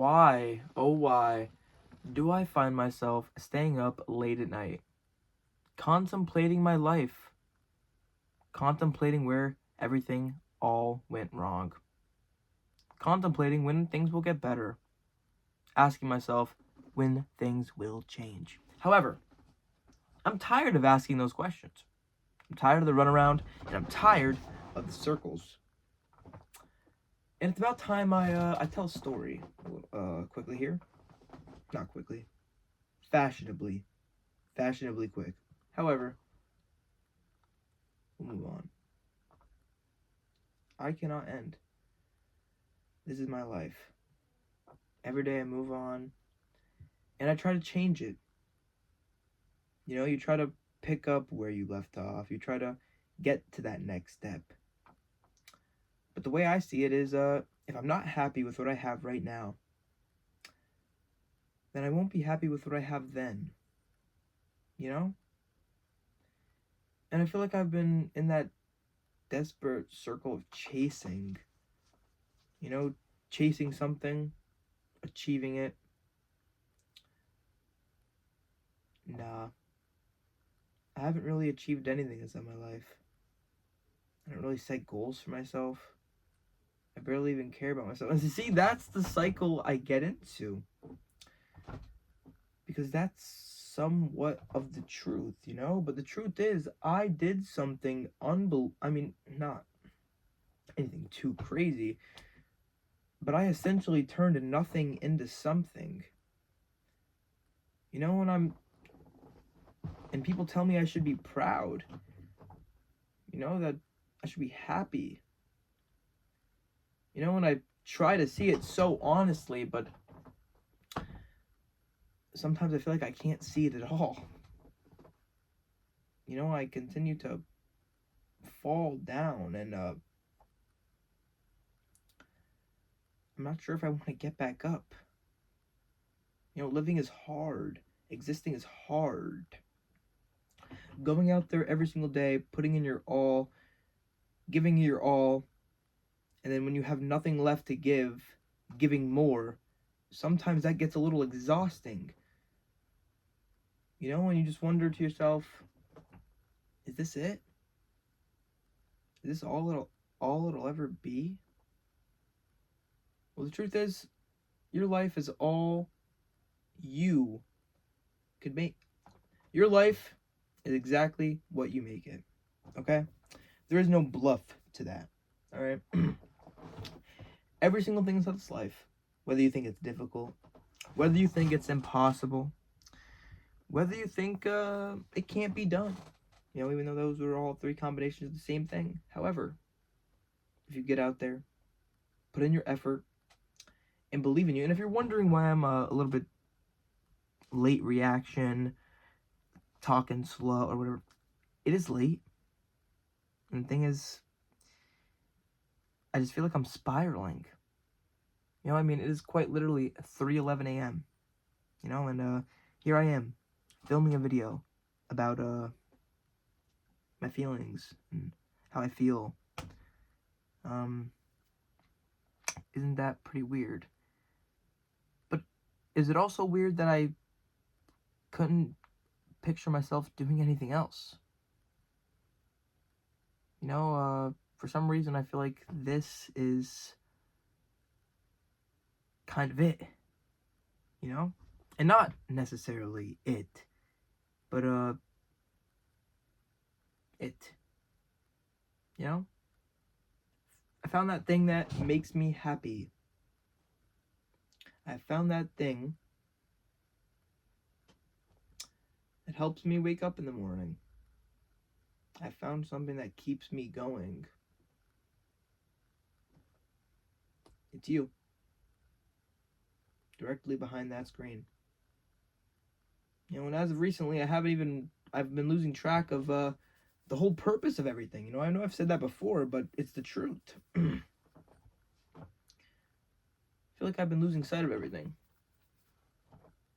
Why, oh why, do I find myself staying up late at night, contemplating my life, contemplating where everything all went wrong, contemplating when things will get better, asking myself when things will change? However, I'm tired of asking those questions. I'm tired of the runaround, and I'm tired of the circles. And it's about time I tell a story quickly here. Not quickly. Fashionably. Fashionably quick. However, we'll move on. I cannot end. This is my life. Every day I move on, and I try to change it. You know, you try to pick up where you left off. You try to get to that next step. But the way I see it is, if I'm not happy with what I have right now, then I won't be happy with what I have then. You know? And I feel like I've been in that desperate circle of chasing. You know, chasing something, achieving it. Nah. I haven't really achieved anything in my life. I don't really set goals for myself. I barely even care about myself. And see, that's the cycle I get into. Because that's somewhat of the truth, you know? But the truth is, I did something not anything too crazy, but I essentially turned nothing into something. You know, and people tell me I should be proud. You know, that I should be happy. You know, and I try to see it so honestly, but sometimes I feel like I can't see it at all. You know, I continue to fall down, and I'm not sure if I want to get back up. You know, living is hard. Existing is hard. Going out there every single day, putting in your all, giving your all, and then when you have nothing left to give, giving more, sometimes that gets a little exhausting. You know, and you just wonder to yourself, is this it? Is this all it'll ever be? Well, the truth is, your life is all you could make. Your life is exactly what you make it. Okay? There is no bluff to that. All right? Every single thing about this life, whether you think it's difficult, whether you think it's impossible, whether you think it can't be done, you know, even though those are all three combinations of the same thing. However, if you get out there, put in your effort, and believe in you. And if you're wondering why I'm a little bit late reaction, talking slow or whatever, it is late. And the thing is, I just feel like I'm spiraling. You know, I mean, it is quite literally 3:11 a.m. You know, and here I am filming a video about my feelings and how I feel. Isn't that pretty weird? But is it also weird that I couldn't picture myself doing anything else? You know, for some reason I feel like this is kind of it. You know? And not necessarily it, but it. You know? I found that thing that makes me happy. I found that thing that helps me wake up in the morning. I found something that keeps me going. It's you. Directly behind that screen. You know, and as of recently, I've been losing track of the whole purpose of everything. You know, I know I've said that before, but it's the truth. I feel like I've been losing sight of everything.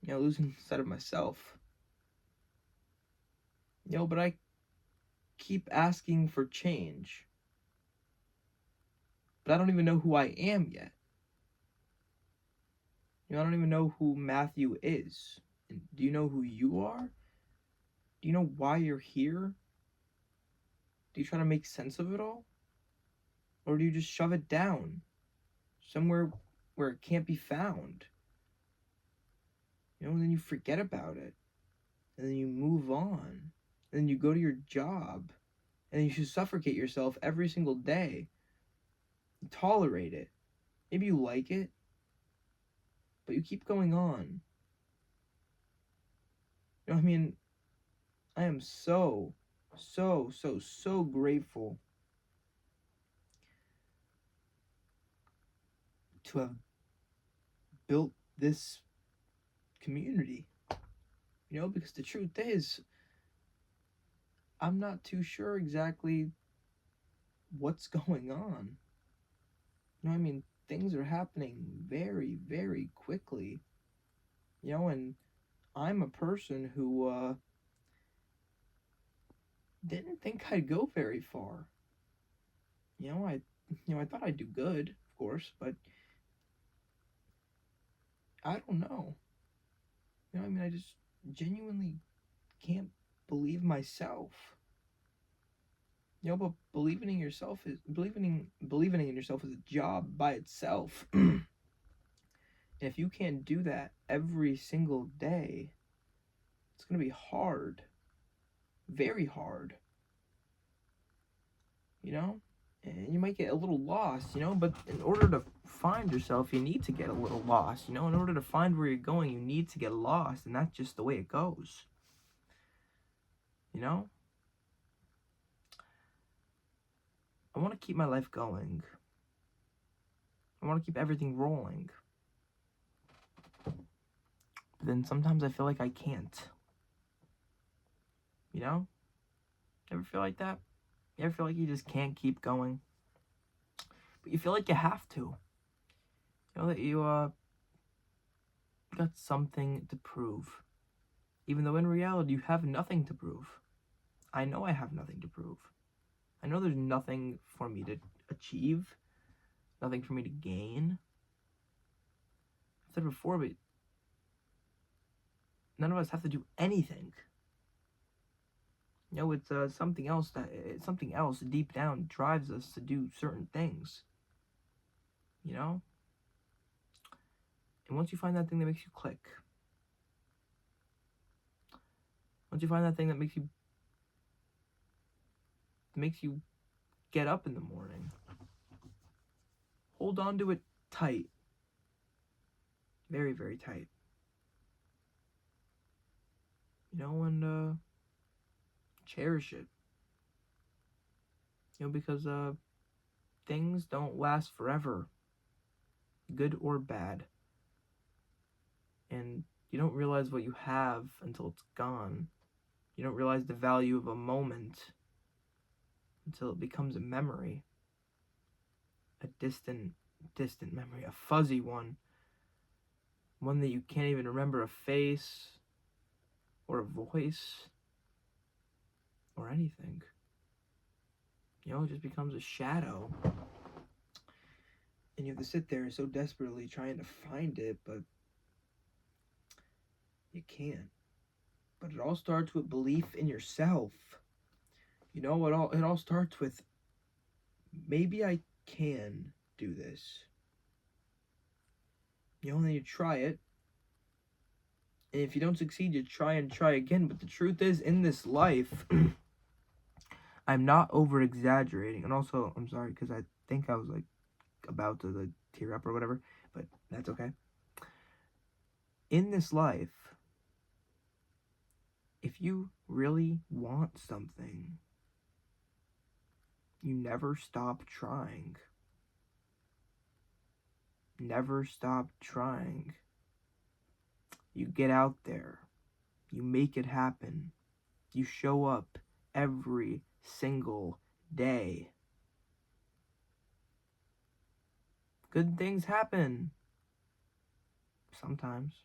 You know, losing sight of myself. You know, but I keep asking for change. But I don't even know who I am yet. I don't even know who Matthew is. And do you know who you are? Do you know why you're here? Do you try to make sense of it all? Or do you just shove it down somewhere where it can't be found? And then you forget about it. And then you move on. And then you go to your job. And then you should suffocate yourself every single day. You tolerate it. Maybe you like it. But you keep going on. I mean, I am so grateful to have built this community. Because the truth is, I'm not too sure exactly what's going on. Things are happening very, very quickly. And I'm a person who didn't think I'd go very far. I thought I'd do good, of course, but I don't know. I just genuinely can't believe myself. But believing in yourself is a job by itself. And if you can't do that every single day, it's gonna be hard. Very hard. And you might get a little lost, but in order to find yourself, you need to get a little lost. In order to find where you're going, you need to get lost, and that's just the way it goes. I want to keep my life going. I want to keep everything rolling. But then sometimes I feel like I can't. Ever feel like that? You ever feel like you just can't keep going? But you feel like you have to. That you got something to prove. Even though in reality you have nothing to prove. I know I have nothing to prove. I know there's nothing for me to achieve. Nothing for me to gain. I've said before, but none of us have to do anything. It's something else deep down drives us to do certain things. And once you find that thing that makes you click, once you find that thing that makes you get up in the morning, hold on to it tight. Very, very tight. And cherish it. Because things don't last forever, good or bad. And you don't realize what you have until it's gone. You don't realize the value of a moment until it becomes a memory. A distant memory, a fuzzy one. One that you can't even remember a face or a voice or anything. It just becomes a shadow. And you have to sit there so desperately trying to find it, but you can't. But it all starts with belief in yourself. It all starts with, maybe I can do this. And then you try it. And if you don't succeed, you try and try again. But the truth is, in this life, I'm not over exaggerating. And also, I'm sorry, because I think I was about to tear up or whatever, but that's okay. In this life, if you really want something, you never stop trying. Never stop trying. You get out there. You make it happen. You show up every single day. Good things happen. Sometimes.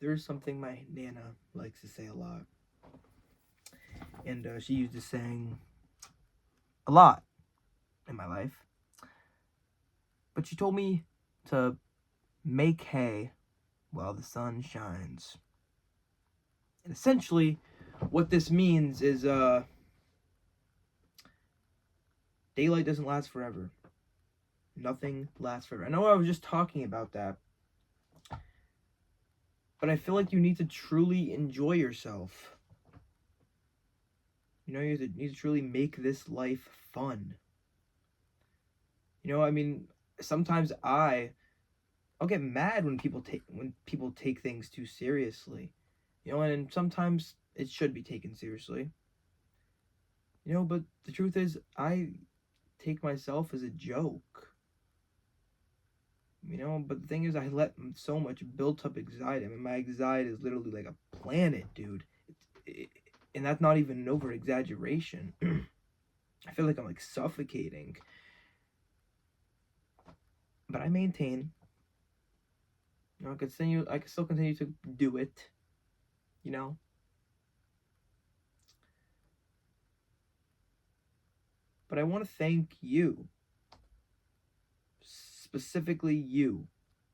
There's something my Nana likes to say a lot. And she used this saying a lot in my life. But she told me to make hay while the sun shines. And essentially, what this means is daylight doesn't last forever. Nothing lasts forever. I know I was just talking about that, but I feel like you need to truly enjoy yourself. You know, you need to truly make this life fun. You know, I mean, sometimes I'll get mad when people take things too seriously. You know, and sometimes it should be taken seriously. You know, but the truth is, I take myself as a joke. You know, but the thing is, I let so much built up anxiety. I mean, my anxiety is literally like a planet, dude. And that's not even an over exaggeration. I feel like I'm like suffocating. But I maintain. You know, I can still continue to do it. You know? But I want to thank you. Specifically you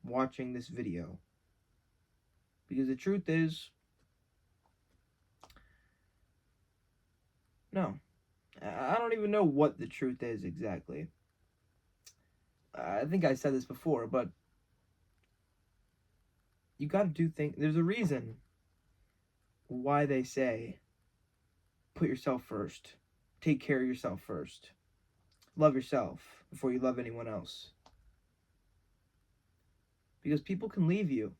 watching this video. Because the truth is, no. I don't even know what the truth is exactly. I think I said this before, but you got to do things. There's a reason why they say put yourself first. Take care of yourself first. Love yourself before you love anyone else. Because people can leave you.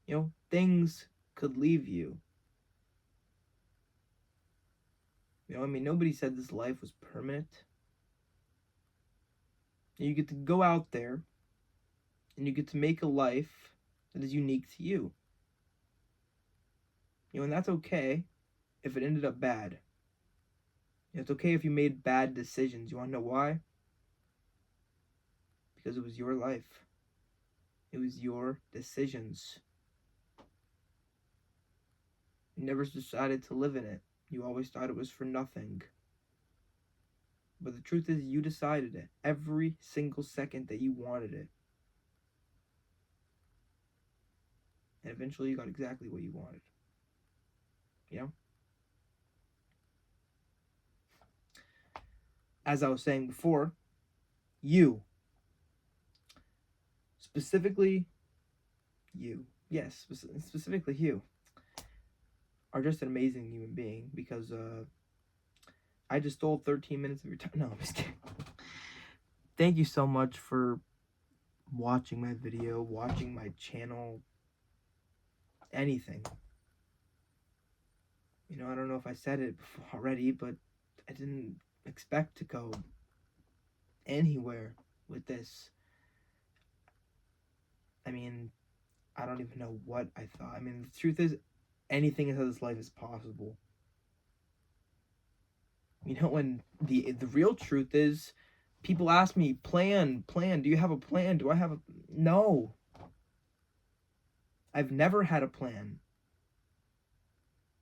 You know, things could leave you. You know, I mean, nobody said this life was permanent. You get to go out there and you get to make a life that is unique to you. You know, and that's okay if it ended up bad. You know, it's okay if you made bad decisions. You want to know why? Because it was your life. It was your decisions. You never decided to live in it. You always thought it was for nothing. But the truth is, you decided it every single second that you wanted it. And eventually you got exactly what you wanted. You know? As I was saying before, you. Specifically you. Yes, specifically you. Are just an amazing human being because I just stole 13 minutes of your time. No, I'm just kidding. Thank you so much for watching my video, watching my channel, anything. You know, I don't know if I said it already, but I didn't expect to go anywhere with this. I mean, I don't even know what I thought. I mean, the truth is, anything in this life is possible. You know, when the real truth is, people ask me, plan, do you have a plan? Do I have a... No. I've never had a plan.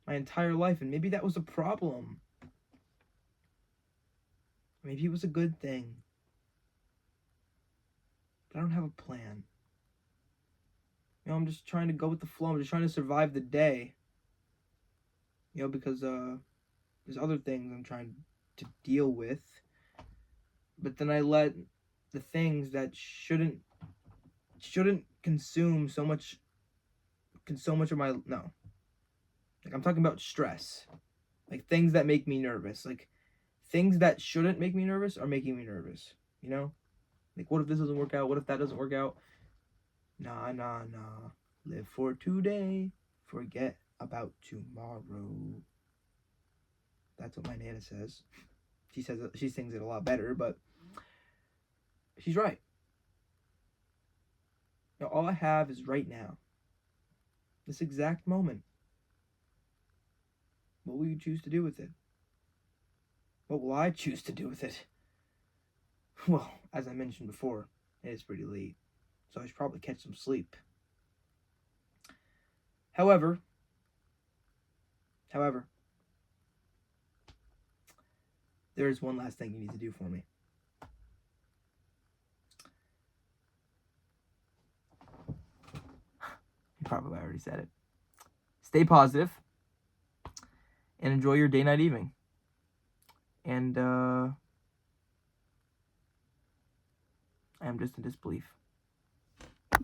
My entire life, and maybe that was a problem. Maybe it was a good thing. But I don't have a plan. You know, I'm just trying to go with the flow. I'm just trying to survive the day. You know, because there's other things I'm trying to deal with. But then I let the things that shouldn't consume so much of my... No. Like, I'm talking about stress. Like, things that make me nervous. Like, things that shouldn't make me nervous are making me nervous. You know? Like, what if this doesn't work out? What if that doesn't work out? Nah. Live for today. Forget about tomorrow. That's what my Nana says. She sings it a lot better, but she's right. Now, all I have is right now. This exact moment. What will you choose to do with it? What will I choose to do with it? Well, as I mentioned before, it is pretty late, so I should probably catch some sleep. However, there is one last thing you need to do for me. You probably already said it. Stay positive and enjoy your day, night, evening. And I am just in disbelief.